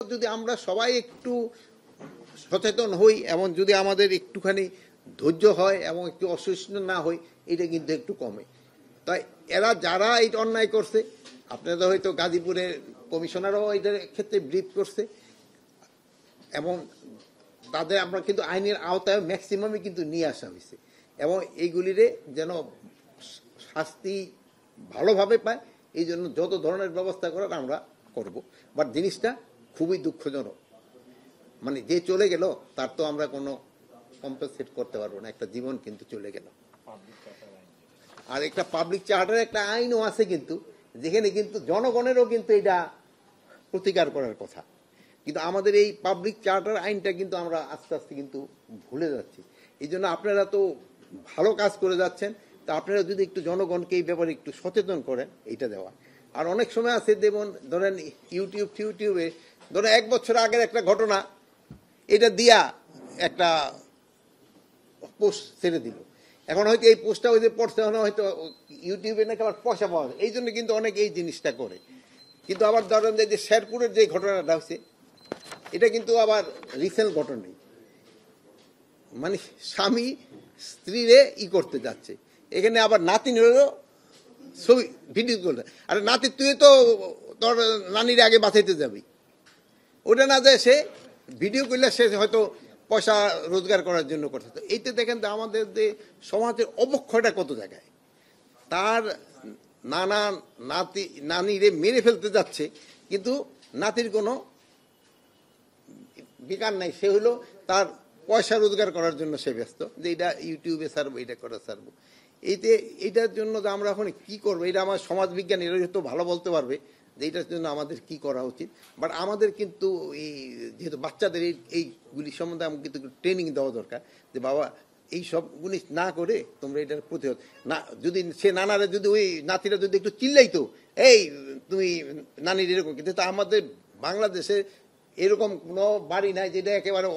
যদি আমরা সবাই একটু সচেতন হই এবং যদি আমাদের একটুখানি ধৈর্য হয় এবং একটু অসহিষ্ণু না হই, এটা কিন্তু একটু কমে। তাই এরা যারা এই অন্যায় করছে, আপনাদের হয়তো গাজীপুরের কমিশনারও এটার ক্ষেত্রে ব্রিফ করছে, এবং তাদের আমরা কিন্তু আইনের আওতায় ম্যাক্সিমামই কিন্তু নিয়ে আসা হয়েছে, এবং এইগুলিরে যেন শাস্তি ভালোভাবে পায় এই জন্য যত ধরনের ব্যবস্থা করার আমরা করব। বাট জিনিসটা খুবই দুঃখজনক, মানে যে চলে গেল তার তো আমরা কোনো কম্পেনসেট করতে পারবো না, একটা জীবন কিন্তু চলে গেল। আর একটা পাবলিক চার্টার একটা আইনও আছে কিন্তু, যেখানে কিন্তু জনগণেরও কিন্তু এটা প্রতিকার করার কথা, কিন্তু আমাদের এই পাবলিক চার্টার আইনটা কিন্তু আমরা আস্তে আস্তে কিন্তু ভুলে যাচ্ছি। এই জন্য আপনারা তো ভালো কাজ করে যাচ্ছেন, তা আপনারা যদি একটু জনগণকে এই ব্যাপারে একটু সচেতন করেন, এইটা দেওয়া। আর অনেক সময় আছে যেমন ধরেন ইউটিউবে ধরেন 1 বছর আগের একটা ঘটনা, এটা দিয়া একটা পোস্ট ছেড়ে দিল, এখন হয়তো এই পোস্টটা ওই যে পড়ছে হয়তো ইউটিউবে নাকি আবার পয়সা পাওয়া যায়, এই জন্য কিন্তু অনেক এই জিনিসটা করে। কিন্তু আবার ধরেন যে শেরপুরের যে ঘটনাটা হয়েছে, এটা কিন্তু আবার রিসেন্ট ঘটনাই, মানে স্বামী স্ত্রীরে করতে যাচ্ছে, এখানে আবার নাতিনেরও ছবি ভিডিও করতে। আরে নাতি, তুই তো তোর নানির আগে বাঁচাইতে যাবি, ওটা না যায় সে ভিডিও করলে সে হয়তো পয়সা রোজগার করার জন্য করছে। তো এইটা দেখেন তো আমাদের যে সমাজের অবক্ষয়টা কত জায়গায়। তার নানিরে মেরে ফেলতে যাচ্ছে, কিন্তু নাতির কোনো বিকার নাই, সে হলো তার পয়সা রোজগার করার জন্য সে ব্যস্ত, যে এটা ইউটিউবে ছাড়বো, এটা করে ছাড়বো। এইটার জন্য যে আমরা এখন কি করবো, এটা আমার সমাজ বিজ্ঞান এরা তো ভালো বলতে পারবে যে এইটার জন্য আমাদের কি করা উচিত। বাট আমাদের কিন্তু এই যেহেতু বাচ্চাদের এইগুলি সম্বন্ধে আমাকে কিন্তু ট্রেনিং দেওয়া দরকার, যে বাবা এই সবগুলি না করে তোমরা এটার প্রতিরোধ না, যদি সে নানারা যদি ওই নাতিরা যদি একটু চিল্লাইতো, এই তুমি নানির এরকম, কিন্তু আমাদের বাংলাদেশে এরকম কোনো বাড়ি নাই যেটা একেবারে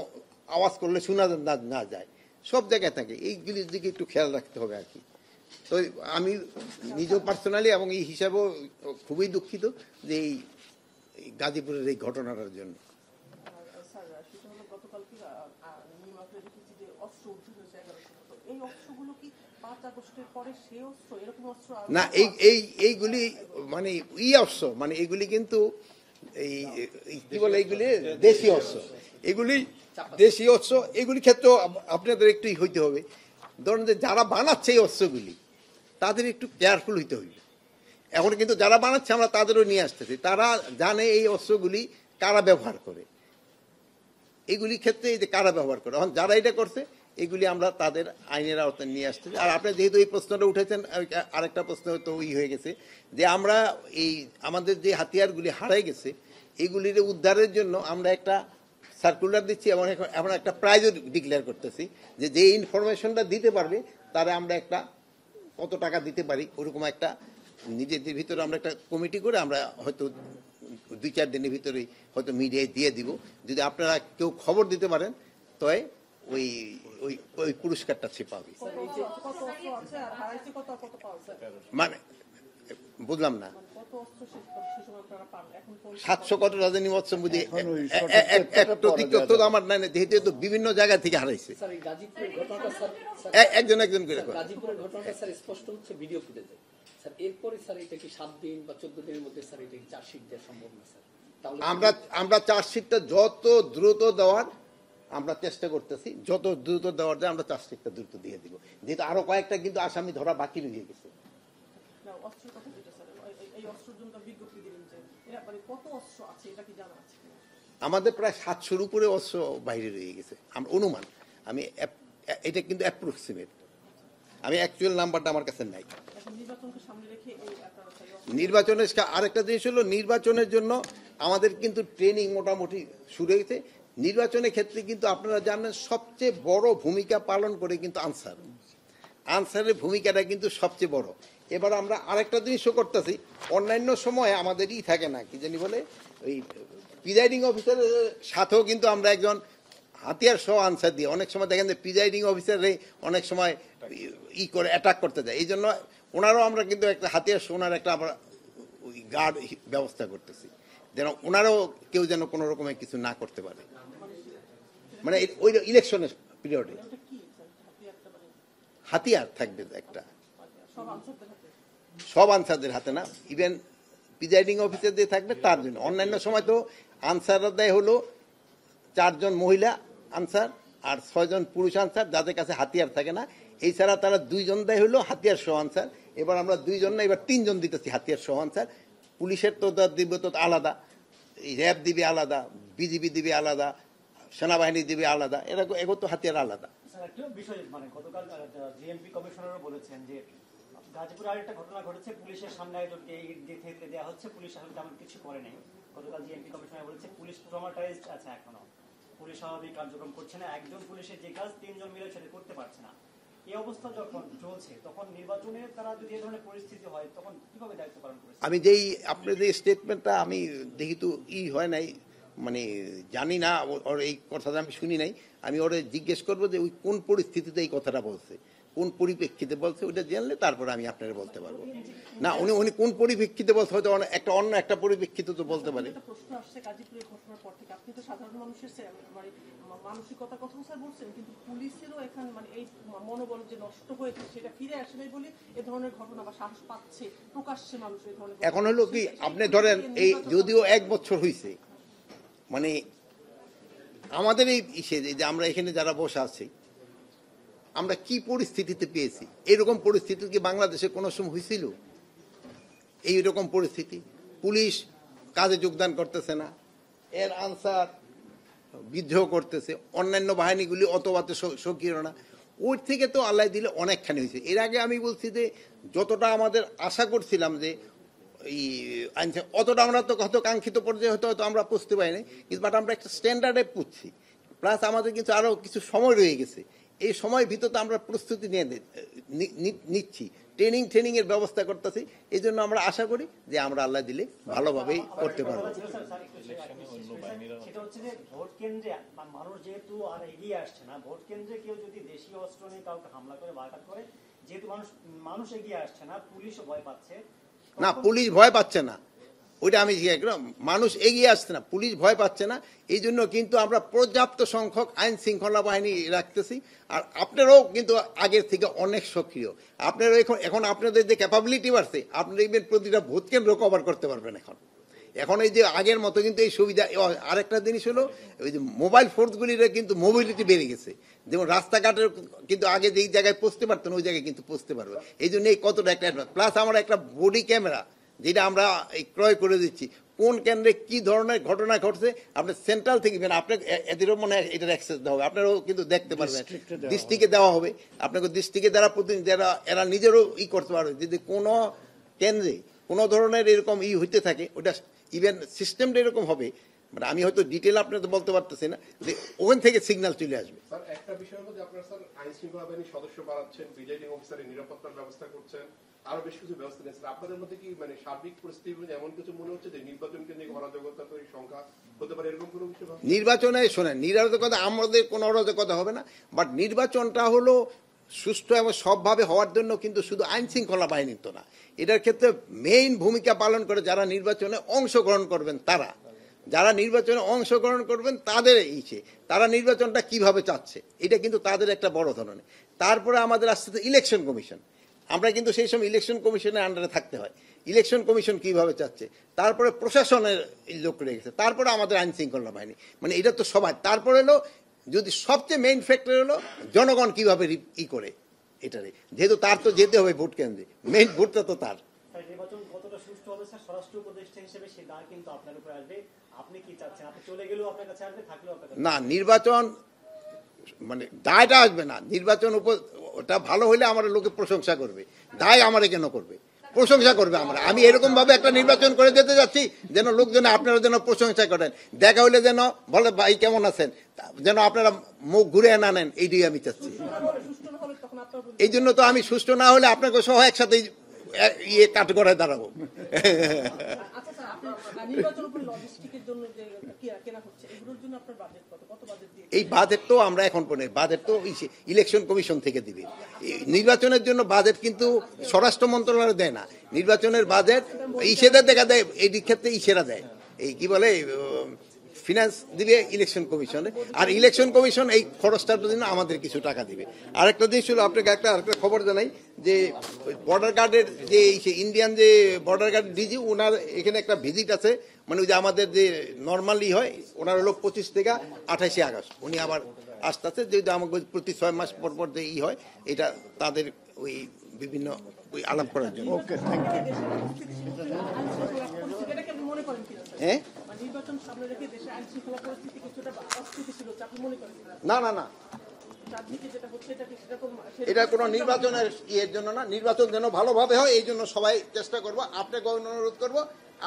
আওয়াজ করলে শোনা না যায়, সব জায়গায় থাকে। এইগুলির দিকে একটু খেয়াল রাখতে হবে আর কি। তো আমি নিজেও পার্সোনালি এবং এই হিসাবেও খুবই দুঃখিত যে এই গাজীপুরের এই ঘটনাটার জন্য। না, এইগুলি মানে অস্ত্র, মানে এইগুলি কিন্তু এই কি বলে, এইগুলি দেশীয় অস্ত্র, এগুলি দেশীয় অস্ত্র, এগুলি ক্ষেত্রেও আপনাদের একটু হইতে হবে। ধরুন যে যারা বানাচ্ছে এই অস্ত্রগুলি, তাদের একটু কেয়ারফুল হইতে হইবে। এখন কিন্তু যারা বানাচ্ছে আমরা তাদেরও নিয়ে আসতেছি, তারা জানে এই অস্ত্রগুলি কারা ব্যবহার করে, এইগুলি ক্ষেত্রে এই যে কারা ব্যবহার করে, এখন যারা এটা করছে এগুলি আমরা তাদের আইনের আওতায় নিয়ে আসতেছি। আর আপনি যেহেতু এই প্রশ্নটা উঠেছেন, আরেকটা প্রশ্ন তো হয়ে গেছে যে আমরা এই আমাদের যে হাতিয়ারগুলি হারাই গেছে, এইগুলির উদ্ধারের জন্য আমরা একটা সার্কুলার দিচ্ছি এবং এখন একটা প্রাইজও ডিক্লেয়ার করতেছি, যে ইনফরমেশনটা দিতে পারবে তারা আমরা একটা কত টাকা দিতে পারি, ওরকম একটা নিজেদের ভিতরে আমরা একটা কমিটি করে আমরা হয়তো 2-4 দিনের ভিতরেই হয়তো মিডিয়ায় দিয়ে দিব। যদি আপনারা কেউ খবর দিতে পারেন তবে ওই ওই ওই পুরস্কারটা সে পাবে। মানে বুঝলাম না, 700 কত রাজধানী মৎস্য বুঝি আমার নাই, যেহেতু বিভিন্ন জায়গা থেকে হারাইছে একজন করে। আমরা চার্জশিটটা যত দ্রুত দেওয়ার আমরা চেষ্টা করতেছি, যত দ্রুত দেওয়ার যায় আমরা চার্জশিটটা দ্রুত দিয়ে দিব, যেহেতু আরো কয়েকটা কিন্তু আসামি ধরা বাকি রয়ে গেছে। আমাদের প্রায় 700-র উপরে অস্ত্র বাইরে রয়ে গেছে আমরা অনুমান, আমি এটা কিন্তু অ্যাপ্রক্সিমেট, আমি অ্যাকচুয়াল নাম্বারটা আমার কাছে নাই। নির্বাচনের আরেকটা জিনিস হলো, নির্বাচনের জন্য আমাদের কিন্তু ট্রেনিং মোটামুটি শুরু হয়েছে। নির্বাচনের ক্ষেত্রে কিন্তু আপনারা জানেন সবচেয়ে বড় ভূমিকা পালন করে কিন্তু আনসারের ভূমিকাটা কিন্তু সবচেয়ে বড়। এবার আমরা আরেকটা জিনিসও করতেছি, অন্যান্য সময় আমাদের থাকে না, কি জানি বলে, ওই প্রিজাইডিং অফিসারের সাথেও কিন্তু আমরা একজন হাতিয়ার সহ আনসার দিয়ে, অনেক সময় দেখেন যে প্রিজাইডিং অফিসারে অনেক সময় করে অ্যাটাক করতে যায়, এই জন্য ওনারও আমরা কিন্তু একটা হাতিয়ার সহ ওনার একটা আমরা ওই গার্ড ব্যবস্থা করতেছি। যেন ওনারাও কেউ যেন কোনো রকমের কিছু না করতে পারে, মানে ওই ইলেকশনের পিরিয়ডে হাতিয়ার থাকবে একটা, সব আনসারদের হাতে না, ইভেন প্রিজাইডিং অফিসারদের থাকবে তার জন্য। অন্যান্য সময় তো আনসাররা দেয় হলো 4 জন মহিলা আনসার আর 6 জন পুরুষ আনসার, যাদের কাছে হাতিয়ার থাকে না। এই ছাড়া তারা 2 জন দেয় হলো হাতিয়ার সহ আনসার। এবার আমরা 2 জন না, এবার 3 জন দিতেছি হাতিয়ার সহ আনসার। পুলিশের তো দিবে তো আলাদা, র্যাব দিবে আলাদা, বিজিবি দিবে আলাদা, সেনাবাহিনী দিবে আলাদা, এগো তো হাতিয়ার আলাদা। একটা বিষয়, মানে গতকাল জিএমপি কমিশনারও বলেছেন যে গাজীপুরে আরেকটা ঘটনা ঘটেছে, পুলিশের সামনে একজনকে ইট দিয়ে থেতলে দেওয়া হচ্ছে, পুলিশ আসলে তেমন কিছু করে নাই। গতকাল জিএমপি কমিশনার বলেছে পুলিশ ট্রমাটাইজড আছে, এখনো পুলিশ স্বাভাবিক কার্যক্রম করছে না। একজন পুলিশের যে কাজ 3 জন মিলে সেটা করতে পারছে না। এই অবস্থা যখন চলছে, তখন নির্বাচনে তারা যদি এই ধরনের পরিস্থিতি হয়, তখন কিভাবে দায়িত্ব পালন করছে? আমি যেই আপনার যে স্টেটমেন্টটা আমি দেখি তো হয় নাই, মানে জানি না, ওর এই কথাটা আমি শুনি নাই। আমি ওরে জিজ্ঞেস করবো যে ওই কোন পরিস্থিতিতে এই কথাটা বলছে, কোন পরিপ্রেক্ষিতে বলছে, ওইটা জানলে তারপরে আমি আপনারা বলতে পারবো। না, উনি কোন পরিপ্রেক্ষিতে বলছে, হয়তো অন্য একটা পরিপ্রেক্ষিতে তো বলতে পারে। প্রশ্ন আসছে গাজীপুরের ঘটনার পর থেকে, আপনি তো সাধারণ মানুষের মানে মানসিকতার কথা স্যার বলছেন, কিন্তু পুলিশেরও এখানে মানে এই মনোবল যে নষ্ট হয়েছে সেটা ফিরে আসে নাই বলে এ ধরনের ঘটনা বা সাহস পাচ্ছে প্রকাশ্যে মানুষ এই ধরনের। এখন হলো কি, আপনি ধরেন এই যদিও 1 বছর হয়েছে, মানে আমাদের এই যে আমরা এখানে যারা বসে আছি, আমরা কি পরিস্থিতিতে পেয়েছি, এরকম পরিস্থিতি কি বাংলাদেশে কোনো সময় হয়েছিল? এইরকম পরিস্থিতি, পুলিশ কাজে যোগদান করতেছে না, এর আনসার বিদ্রোহ করতেছে, অন্যান্য বাহিনীগুলি অতবাতে সক্রিয় না। ওই থেকে তো আল্লাহ দিলে অনেকখানি হয়েছে। এর আগে আমি বলছি যে যতটা আমাদের আশা করছিলাম যে এই আইন, অতটা আমরা তো হয়তো কাঙ্ক্ষিত পর্যায়ে হয়তো আমরা পৌঁছতে পারি নাই, কিন্তু বাট আমরা একটা স্ট্যান্ডার্ডে পুষছি। প্লাস আমাদের কিন্তু আরও কিছু সময় রয়ে গেছে। এই সময়ের ভিতরে আমরা প্রস্তুতি নিচ্ছি, ট্রেনিং এর ব্যবস্থা করতেছি। এই জন্য আমরা আশা করি যে আমরা আল্লাহ দিলে ভালোভাবেই করতে পারবো। সেটা হচ্ছে যে ভোট কেন্দ্রে মানুষ যেহেতু আর এগিয়ে আসছে না, ভোট কেন্দ্রে কেউ যদি দেশীয় অস্ত্র নিয়ে কাউকে হামলা করে বা আঘাত করে, যেহেতু মানুষ এগিয়ে আসছে না, পুলিশও ভয় পাচ্ছে। না, পুলিশ ভয় পাচ্ছে না, ওইটা আমি মানুষ এগিয়ে আসছে না, পুলিশ ভয় পাচ্ছে না। এই জন্য কিন্তু আমরা পর্যাপ্ত সংখ্যক আইন শৃঙ্খলা বাহিনী রাখতেছি। আর আপনারাও কিন্তু আগের থেকে অনেক সক্রিয়। আপনারা এখন আপনাদের যে ক্যাপাবিলিটি বাড়ছে, আপনারা দেখবেন প্রতিটা ভোট কেন্দ্র কভার করতে পারবেন। এখন এই যে আগের মতো কিন্তু এই সুবিধা। আরেকটা জিনিস হলো, ওই যে মোবাইল ফোর্সগুলির কিন্তু মোবিলিটি বেড়ে গেছে। যেমন রাস্তাঘাটের কিন্তু আগে যেই জায়গায় পৌঁছতে পারতেন ওই জায়গায় কিন্তু পৌঁছতে পারবে। এই জন্য এই কতটা একটা অ্যাডভান্স। প্লাস আমরা একটা বডি ক্যামেরা যেটা আমরা ক্রয় করে দিচ্ছি, কোন কেন্দ্রে কি ধরনের ঘটনা ঘটছে আপনি সেন্ট্রাল থেকে আপনাকে এদেরও মনে হয় এটার অ্যাক্সেস দেওয়া হবে, আপনারাও কিন্তু দেখতে পারবেন। ডিস্ট্রিক্টে দেওয়া হবে, আপনাকে ডিস্ট্রিক্টে যারা প্রতিনিধি যারা এরা নিজেরও করতে পারবে। যদি কোনো কেন্দ্রে কোনো ধরনের এরকম হইতে থাকে, ওটা ইভেন সিস্টেমটা এরকম হবে, মানে আমি হয়তো ডিটেল আপনাদের বলতে পারতেছি না, যে ওখান থেকে সিগন্যাল চলে আসবে। স্যার, একটা বিষয়ের মধ্যে আপনারা স্যার আইন শৃঙ্খলা বাহিনীর সদস্য বাড়াচ্ছেন, প্রিজাইডিং অফিসারের নিরাপত্তার ব্যবস্থা করছেন, আরো বেশ কিছু ব্যবস্থা নিয়েছেন। আপনাদের মধ্যে কি মানে সার্বিক পরিস্থিতি এমন কিছু মনে হচ্ছে যে নির্বাচন কেন্দ্রিক অরাজকতা সংখ্যা হতে পারে, এরকম কোনো বিষয়? নির্বাচনে শোনেন, নিরাপত্তা আমাদের কোনো অরাজকতা হবে না, বাট নির্বাচনটা হলো সুষ্ঠু এবং সবভাবে হওয়ার জন্য কিন্তু শুধু আইন শৃঙ্খলা বাহিনীর তো না, এটার ক্ষেত্রে মেইন ভূমিকা পালন করে যারা নির্বাচনে অংশগ্রহণ করবেন, যারা নির্বাচনে অংশগ্রহণ করবেন তাদের তারা নির্বাচনটা কিভাবে চাচ্ছে, এটা কিন্তু তাদের একটা বড় ধরনের। তারপরে আমাদের আসছে ইলেকশন কমিশন, আমরা কিন্তু সেই সময় ইলেকশন কমিশনের আন্ডারে থাকতে হয়। ইলেকশন কমিশন কিভাবে চাচ্ছে, তারপরে প্রশাসনের লোক রেখেছে, তারপরে আমাদের আইন শৃঙ্খলা বাহিনী, মানে এটা তো সবাই। তারপরে হলো যদি সবচেয়ে মেইন ফ্যাক্টর হলো জনগণ কিভাবে করে এটারে, যেহেতু তার তো যেতে হবে ভোট কেন্দ্রে, মেইন ভোটটা তো তার। নির্বাচন কতটা সুষ্ঠু হবে স্যার, স্বরাষ্ট্র উপদেষ্টা হিসেবে সেই দায় কিন্তু আপনার উপর আসবে। আপনি কি চাচ্ছেন, আপনি চলে গেলেও আপনার কাছে আসবে, থাকলেও আপনার কাছে? না, নির্বাচন মানে দায়টা আসবে না, নির্বাচন ওটা ভালো হলে আমার লোকে প্রশংসা করবে, দায় আমার কেন করবে, প্রশংসা করবে। আমি এরকম ভাবে একটা নির্বাচন করে যেতে যাচ্ছি যেন লোকজন আপনারা যেন প্রশংসা করেন, দেখা হইলে যেন বলে ভাই কেমন আছেন, যেন আপনারা মুখ ঘুরে না নেন, এইটাই আমি চাচ্ছি। এই জন্য তো আমি সুষ্ঠু না হলে আপনাকে সহ একসাথে কাঠ গড়ায় দাঁড়াবো। এই বাজেট তো আমরা এখন বাজেট তো ইলেকশন কমিশন থেকে দিবে। নির্বাচনের জন্য বাজেট কিন্তু স্বরাষ্ট্র মন্ত্রণালয় দেয় না, নির্বাচনের বাজেট ইসেদের দেখা দেয়, এই ক্ষেত্রে ইসেরা দেয়, এই কি বলে ফিনান্স দিবে ইলেকশন কমিশনে, আর ইলেকশন কমিশন এই খরচটার জন্য আমাদের কিছু টাকা দিবে। আরেকটা জিনিস হলো আপনাকে আরেকটা খবর জানাই যে বর্ডার গার্ডের যে ইন্ডিয়ান যে বর্ডার গার্ড ডিজি ওনার এখানে একটা ভিজিট আছে, মানে ওই যে আমাদের যে নর্মালি হয় ওনার হলো 25 থেকে 28 আগস্ট উনি আবার আসতেছে, যেহেতু আমাকে প্রতি 6 মাস পর পর যে হয় এটা তাদের ওই বিভিন্ন ওই আলাপ করার জন্য। ওকে, এটাকে আপনি মনে করেন কিনা স্যার? হ্যাঁ মানে নির্বাচন সামনে রেখে দেশে আইন শৃঙ্খলা পরিস্থিতি কিছুটা অস্থিতিশীল হচ্ছে, আপনি মনে করেন কিনা? না না না, চারদিকে যেটা হচ্ছে সেটা তো এটা কোনো নির্বাচনের ইয়ের জন্য না, নির্বাচন যেন ভালোভাবে হয় এই জন্য সবাই চেষ্টা করবো। আপনাকে অনুরোধ করবো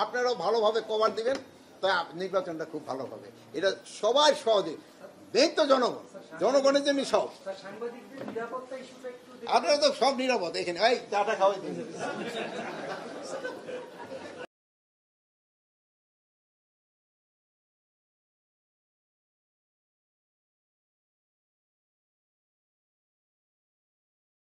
আপনারাও ভালোভাবে কভার দিবেন, তাই নির্বাচনটা খুব ভালো হবে। এটা সবাই সহজে মেন তো জনগণের জন্য সব। আপনারা তো সব নিরাপদ এখানে, এই চাটা খাওয়াই দিন।